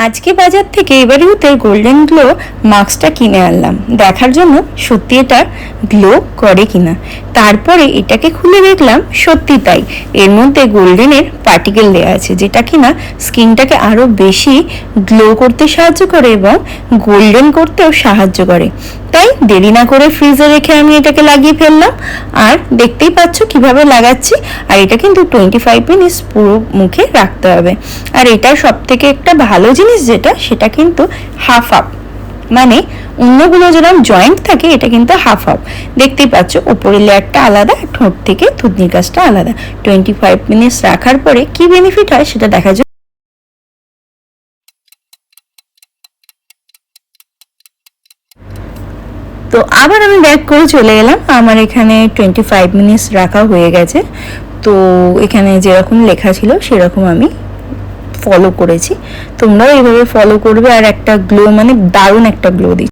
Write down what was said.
আজকে বাজার থেকে এভারিউথের গোল্ডেন গ্লো মাস্কটা কিনে আনলাম দেখার জন্য সত্যি এটা গ্লো করে কিনা। তারপরে এটাকে খুলে দেখলাম সত্যি তাই, এর মধ্যে গোল্ডেনের পার্টিকেল দেওয়া আছে যেটা কিনা স্কিনটাকে আরও বেশি গ্লো করতে সাহায্য করে এবং গোল্ডেন করতেও সাহায্য করে। তাই দেরি না করে ফ্রিজে রেখে আমি এটাকে লাগিয়ে ফেললাম। আর দেখতেই পাচ্ছ কিভাবে লাগাচ্ছি। আর এটা কিন্তু 25 মিনিটস পুরো মুখে রাখতে হবে। আর এটার সব থেকে একটা ভালো জিনিস যেটা, সেটা কিন্তু হাফ হাফ, মানে অন্যগুলো যেরকম জয়েন্ট থাকে এটা কিন্তু হাফ হাফ। দেখতেই পাচ্ছ উপরের লেয়ারটা আলাদা, ঠোঁট থেকে থুতনির কাছটা আলাদা। 25 মিনিটস রাখার পরে কি বেনিফিট হয় সেটা দেখা যায়। তো আবার আমি ব্যাক করে চলে এলাম। আমার এখানে 25 মিনিটস রাখা হয়ে গেছে। তো এখানে যেরকম লেখা ছিল সেরকম আমি ফলো করেছি। তোমরাও এইভাবে ফলো করবে। আর একটা গ্লো, মানে দারুণ একটা গ্লো দিচ্ছে।